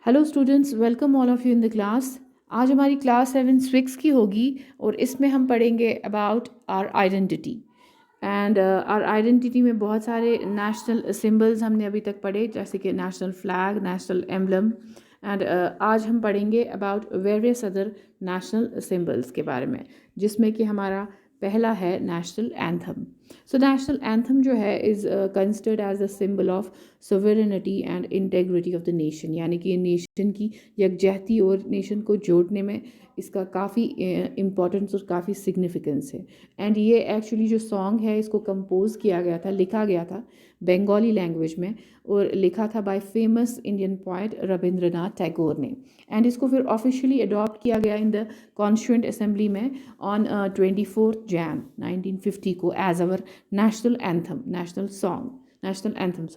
Hello students, welcome all of you in the class. आज हमारी class 7 civics की होगी और इसमें हम पढ़ेंगे about our identity. And our identity में बहुत सारे नेशनल सिंबल्स हमने अभी तक पढ़े, जैसे कि national flag, national emblem. And आज हम पढ़ेंगे about various other national symbols के बारे में, जिसमें कि हमारा पहला है national anthem. So national anthem जो है is considered as the symbol of sovereignty and integrity of the nation, यानी कि नेशन की यकजहती और नेशन को जोड़ने में इसका काफ़ी इम्पोर्टेंस और काफ़ी सिग्निफिकेंस है। एंड ये एक्चुअली जो सॉन्ग है इसको कंपोज किया गया था, लिखा गया था बंगाली लैंग्वेज में, और लिखा था by famous Indian poet Rabindranath Tagore ने। एंड इसको फिर ऑफिशियली अडॉप्ट किया गया इन द कॉन्स्टिट्यूंट असेंबली में ऑन 24 जैन 1950 को as our national anthem, national anthem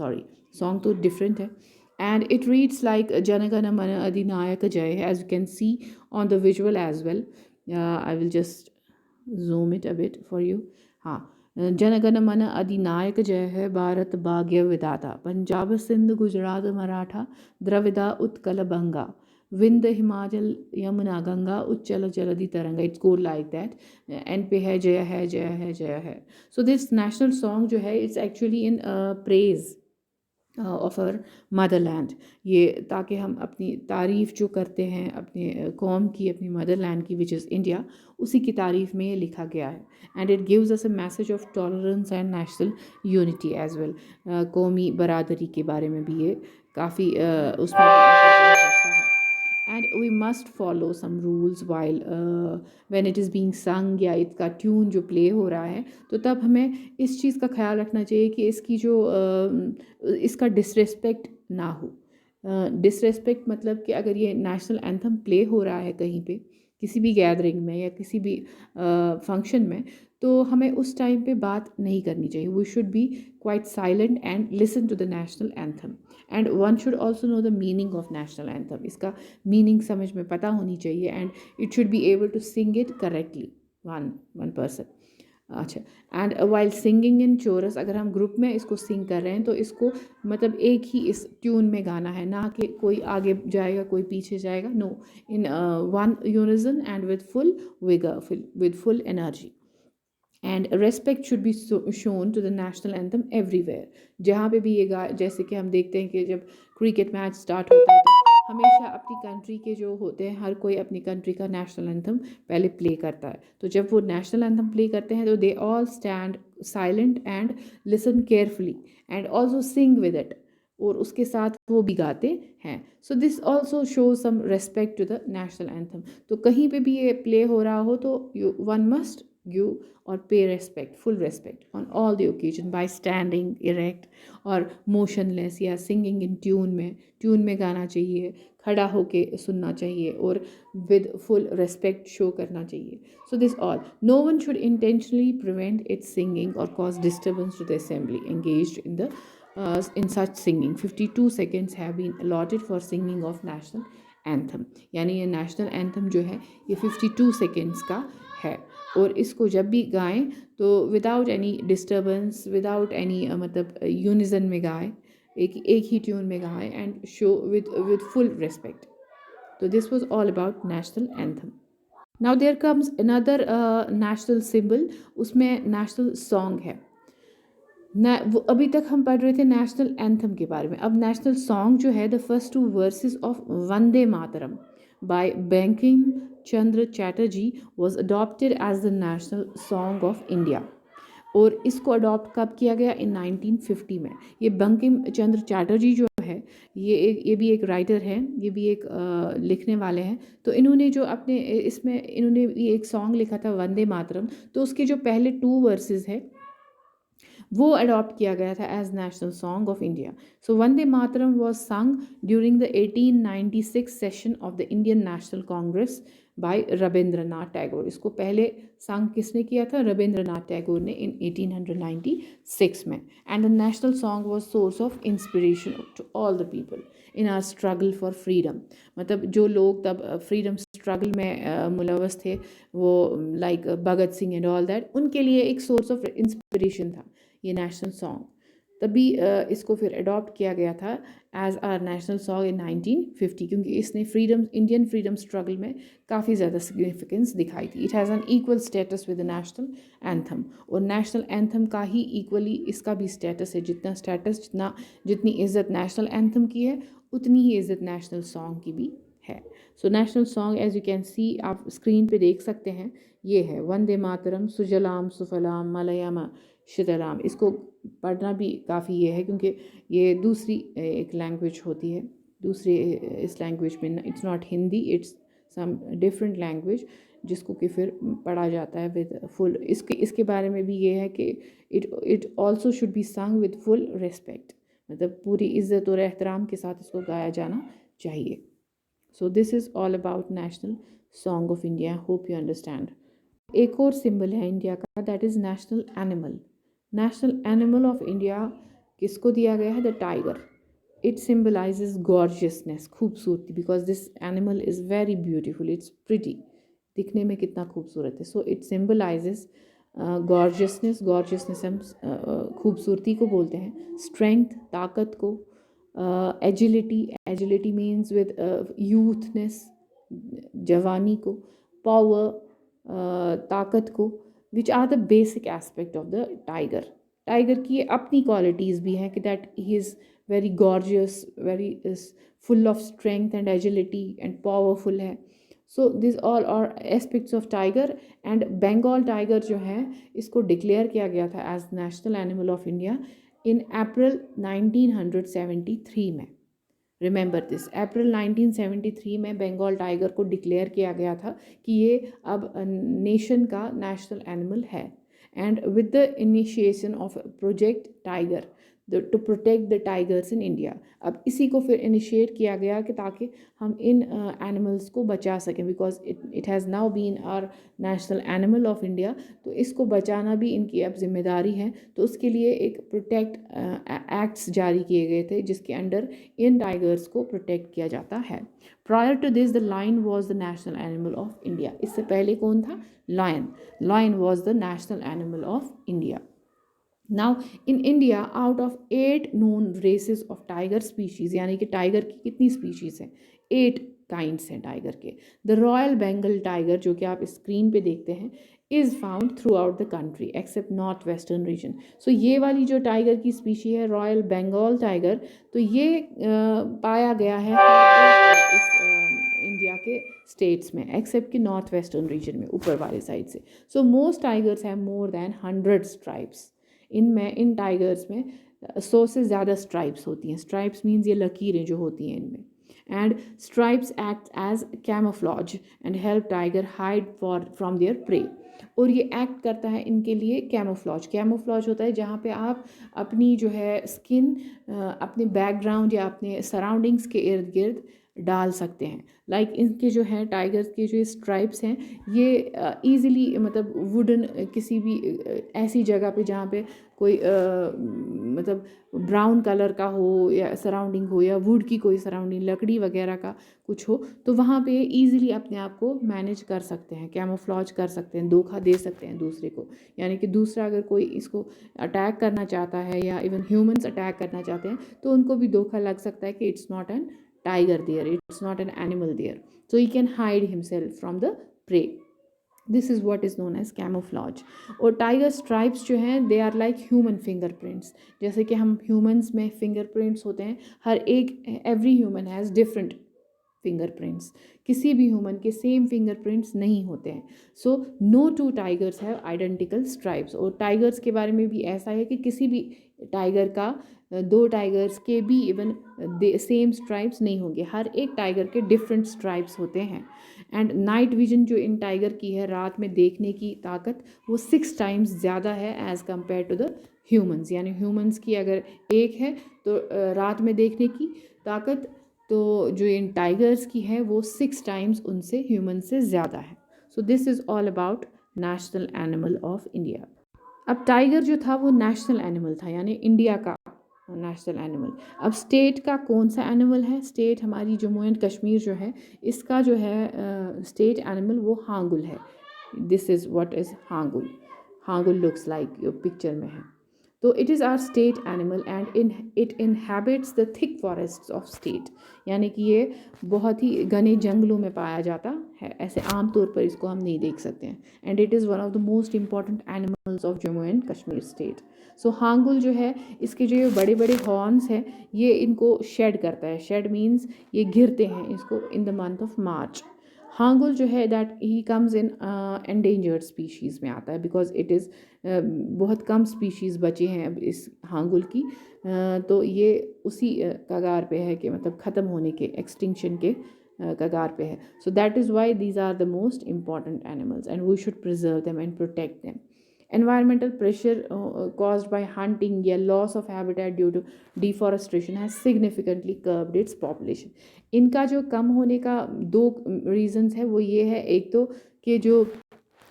song तो डिफरेंट है। And it reads like Janagana Mana Adhinayaka Jai, as you can see on the visual as well. I will just zoom it a bit for you. हाँ, जनगण मन अधिनायक जय है, भारत भाग्य विधाता, पंजाब सिंध गुजरात मराठा, द्रविड़ा उत्कल बंगा, विंध्य हिमाचल यमुना गंगा, उच्चल जलधि तरंगा। It's go like that. And पे है जय है जय है जय है। सो दिस नेशनल सॉन्ग जो है it's actually in praise of our motherland. ये ताकि हम अपनी तारीफ़ जो करते हैं अपने कौम की, अपनी मदरलैंड की, विच इज़ इंडिया, उसी की तारीफ़ में ये लिखा गया है। And it gives us a message of tolerance and national unity as well. कौमी बरादरी के बारे में भी ये काफ़ी उसमें importance रखता है। And we must follow some rules while when it is being sung, या इसका ट्यून जो प्ले हो रहा है, तो तब हमें इस चीज़ का ख्याल रखना चाहिए कि इसकी जो इसका डिसरेस्पेक्ट ना हो। डिसरेस्पेक्ट मतलब कि अगर ये नेशनल एंथम प्ले हो रहा है कहीं पे, किसी भी गैदरिंग में या किसी भी फंक्शन में, तो हमें उस टाइम पे बात नहीं करनी चाहिए। We should be quite silent and listen to the national anthem. And one should also know the meaning of national anthem. इसका मीनिंग समझ में पता होनी चाहिए, and it should be able to sing it correctly one person. अच्छा, and while singing in chorus, अगर हम group में इसको सिंग कर रहे हैं तो इसको मतलब एक ही इस ट्यून में गाना है, ना कि कोई आगे जाएगा कोई पीछे जाएगा। No, in one unison and with full vigour, with full energy. And respect should be shown to the national anthem everywhere. जहाँ पे भी ये गा, जैसे कि हम देखते हैं कि जब क्रिकेट मैच स्टार्ट होता है तो हमेशा अपनी कंट्री के जो होते हैं, हर कोई अपनी कंट्री का नेशनल एंथम पहले प्ले करता है। तो जब वो नेशनल एंथम प्ले करते हैं तो they all stand silent and listen carefully and also sing with it, और उसके साथ वो भी गाते हैं। So this also show some respect to the national anthem. तो कहीं पे भी ये प्ले हो रहा हो तो वन मस्ट गिव और पे respect, full respect on all the occasion bye standing erect और मोशनलेस, या सिंगिंग इन ट्यून में गाना चाहिए, खड़ा होके सुनना चाहिए और विद फुल रेस्पेक्ट शो करना चाहिए। So this all, no one should intentionally prevent its singing और cause disturbance to the assembly engaged in such singing. 52 seconds have been allotted for singing of national anthem। यानी ये national anthem जो है ये 52 seconds का है, और इसको जब भी गाएं तो without any disturbance, without any मतलब यूनिजन में गाएं, एक ही ट्यून में गाएं, and show with full respect. तो this was all about national anthem. Now there comes another national symbol, उसमें नेशनल सॉन्ग है। वो अभी तक हम पढ़ रहे थे नेशनल एंथम के बारे में। अब नेशनल सॉन्ग जो है, the first 2 verses of Vande Mataram by Bankim Chandra Chatterjee was adopted as the national song of India. और इसको अडॉप्ट कब किया गया? इन 1950 में। ये बंकिम चंद्र चैटर्जी जो है, ये भी एक राइटर हैं, ये भी एक लिखने वाले हैं। तो इन्होंने जो अपने इसमें इन्होंने ये एक सॉन्ग लिखा था वंदे मातरम, तो उसके जो पहले 2 वर्सेस है वो अडॉप्ट किया गया था as national song of India. So Vande Mataram was sung during the 1896 session of the Indian National Congress by Rabindranath Tagore. इसको पहले संग किसने किया था? रविंद्रनाथ टैगोर ने इन 1896 में। And the national song was source of inspiration to all the people in our struggle for freedom. मतलब जो लोग तब फ्रीडम स्ट्रगल में मुलवस थे, वो like Bhagat Singh and all that, उनके लिए एक सोर्स ऑफ इंस्पिरेशन था ये नेशनल सॉन्ग। तभी इसको फिर अडॉप्ट किया गया था as our national song in 1950, क्योंकि इसने इंडियन फ्रीडम स्ट्रगल में काफ़ी ज़्यादा सिग्निफिकेंस दिखाई थी। It has an equal status with the national anthem, और नेशनल एंथम का ही इक्वली इसका भी स्टेटस है। जितनी इज़्ज़त नेशनल एंथम की है, उतनी ही इज़्ज़त नेशनल सॉन्ग की भी है। So national song as you can see, आप स्क्रीन पे देख सकते हैं, ये है वंदे मातरम सुजलाम सुफलाम मलयामा शीतलाम। इसको पढ़ना भी काफ़ी ये है, क्योंकि ये दूसरी एक लैंग्वेज होती है। दूसरे इस लैंग्वेज में it's not Hindi, it's some different language, जिसको कि फिर पढ़ा जाता है विद फुल। इसके बारे में भी ये है कि इट ऑल्सो शुड बी संग विद फुल रिस्पेक्ट, मतलब पूरी इज़्ज़त और एहतराम के साथ इसको गाया जाना चाहिए। So this is all about national song of India, hope you understand. एक और सिंबल है इंडिया का, that is national animal. National animal of India किसको दिया गया है? The tiger. इट सिम्बलाइजेज गॉर्जियसनेस, खूबसूरती, because this animal is very beautiful, it's pretty, दिखने में कितना खूबसूरत है। सो इट सिम्बलाइजेज गॉर्जियसनेस हम खूबसूरती को बोलते हैं। स्ट्रेंथ, ताकत को। एजिलिटी मीन्स विद यूथनेस, जवानी को। पावर, ताकत को। Which are the basic aspect of the tiger. Tiger की अपनी क्वालिटीज़ भी हैं कि that he is very gorgeous, very is full of strength and agility and powerful है। So this all are aspects of tiger. And Bengal tiger जो है, इसको declare किया गया था as national animal of India in April 1973 में। Remember this, अप्रैल 1973 में Bengal tiger को डिक्लेयर किया गया था कि ये अब नेशन का नेशनल एनिमल है। And with the initiation of Project Tiger to protect the tigers in India, अब इसी को फिर इनिशिएट किया गया कि ताकि हम इन एनिमल्स को बचा सकें, because it has now been our national animal of India. तो इसको बचाना भी इनकी अब जिम्मेदारी है। तो उसके लिए एक प्रोटेक्ट एक्ट्स जारी किए गए थे, जिसके अंडर इन टाइगर्स को प्रोटेक्ट किया जाता है। Prior to this the lion was the national animal of India. इससे पहले कौन था? Lion. Lion was the national animal of India. Now in India, out of 8 known races of tiger species, यानी कि टाइगर की कितनी स्पीशीज़ हैं? 8 kinds हैं टाइगर के। द रॉयल बंगाल टाइगर, जो कि आप स्क्रीन पे देखते हैं, is found throughout the country except north western region. सो ये वाली जो टाइगर की स्पीशी है, रॉयल बंगाल टाइगर, तो ये पाया गया है इस इंडिया के स्टेट्स में, एक्सेप्ट कि नॉर्थ वेस्टर्न रीजन में, ऊपर वाले साइड से। So most tigers have more than 100 stripes. In tigers में 100 से ज़्यादा स्ट्राइप्स होती हैं। स्ट्राइप्स मीन्स ये लकीरें जो होती हैं इनमें। And stripes act as camouflage and help tiger hide from their prey. और ये एक्ट करता है इनके लिए कैमोफ्लॉज। कैमोफ्लॉज होता है जहाँ पे आप अपनी जो है स्किन अपने बैकग्राउंड या अपने सराउंडिंग्स के इर्द गिर्द डाल सकते हैं। लाइक इनके जो है टाइगर्स के जो स्ट्राइप्स हैं, ये ईज़िली मतलब वुडन किसी भी ऐसी जगह पे जहाँ पे कोई मतलब ब्राउन कलर का हो या सराउंडिंग हो, या वुड की कोई सराउंडिंग, लकड़ी वगैरह का कुछ हो, तो वहाँ पे ईज़िली अपने आप को मैनेज कर सकते हैं, कैमोफ्लॉज कर सकते हैं, धोखा दे सकते हैं दूसरे को। यानी कि दूसरा अगर कोई इसको अटैक करना चाहता है या इवन ह्यूमंस अटैक करना चाहते हैं, तो उनको भी धोखा लग सकता है कि it's not an tiger there, it's not an animal there, so he can hide himself from the prey. This is what is known as camouflage. और टाइगर स्ट्राइप्स जो हैं, they are like human fingerprints. जैसे कि हम humans में fingerprints होते हैं, हर एक every human has different fingerprints. किसी भी ह्यूमन के सेम फिंगरप्रिंट्स नहीं होते हैं। So no two tigers have identical stripes. और टाइगर्स के बारे में भी ऐसा है कि किसी भी टाइगर का 2 टाइगर्स के भी इवन सेम स्ट्राइप्स नहीं होंगे। हर एक टाइगर के डिफरेंट स्ट्राइप्स होते हैं। एंड नाइट विजन जो इन टाइगर की है, रात में देखने की ताकत, वो 6 टाइम्स ज़्यादा है as compare to the humans. यानी ह्यूमंस की अगर 1 है तो रात में देखने की ताकत, तो जो इन टाइगर्स की है वो 6 टाइम्स उनसे ह्यूमन से ज़्यादा है। So this is all about national animal of India. अब टाइगर जो था वो नेशनल एनिमल था, यानी इंडिया का नेशनल एनिमल। अब स्टेट का कौन सा एनिमल है? स्टेट हमारी जम्मू एंड कश्मीर जो है, इसका जो है स्टेट एनिमल वो हांगुल है। This is what is hangul. Hangul looks like, picture में है। तो it is our state animal and in it inhabits the thick forests of state, यानी कि ये बहुत ही घने जंगलों में पाया जाता है, ऐसे आम तौर पर इसको हम नहीं देख सकते हैं। And it is one of the most important animals of Jammu and Kashmir state. So hangul जो है, इसके जो ये बड़े बड़े हॉर्न्स हैं, ये इनको शेड करता है। शेड मीन्स ये घिरते हैं इसको in the month of March. Hangul जो है that he comes in endangered species में आता है, बिकॉज इट इज़ बहुत कम स्पीशीज़ बचे हैं अब इस हांगुल की। तो ये उसी कगार पे है कि मतलब ख़त्म होने के, एक्सटिंक्शन के कगार पे है। So that is why these are the most important animals and we should preserve them and protect them. Environmental pressure caused by hunting या loss of habitat due to deforestation has significantly curbed its population. इनका जो कम होने का दो reasons है, वो ये है, एक तो कि जो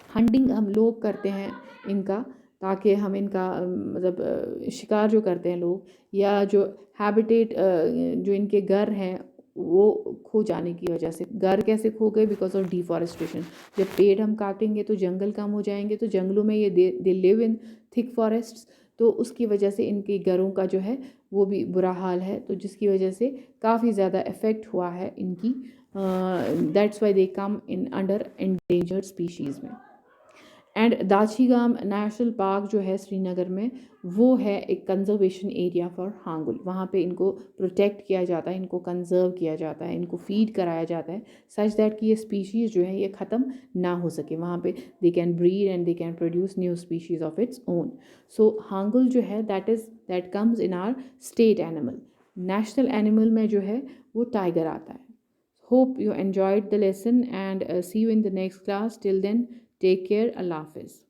हंटिंग हम लोग करते हैं इनका, ताकि हम इनका मतलब शिकार जो करते हैं लोग, या जो हैबिटेट जो इनके घर हैं वो खो जाने की वजह से। घर कैसे खो गए? Because of deforestation. जब पेड़ हम काटेंगे तो जंगल कम हो जाएंगे, तो जंगलों में ये they live in thick forests, तो उसकी वजह से इनके घरों का जो है वो भी बुरा हाल है, तो जिसकी वजह से काफ़ी ज़्यादा इफ़ेक्ट हुआ है इनकी। That's why they come in under endangered species में। एंड दाछीगाम नेशनल पार्क जो है श्रीनगर में, वो है एक कंजर्वेशन एरिया फॉर हांगुल। वहाँ पे इनको प्रोटेक्ट किया जाता है, इनको कंजर्व किया जाता है, इनको फीड कराया जाता है सच दैट कि ये स्पीशीज़ जो है ये ख़त्म ना हो सके। वहाँ पे they can breed and they can produce new species of its own. So hangul जो है that comes in our state animal. National animal में जो है वो टाइगर आता है। Hope you enjoyed the lesson and see you in the next class. Till then, take care. Allah Hafiz.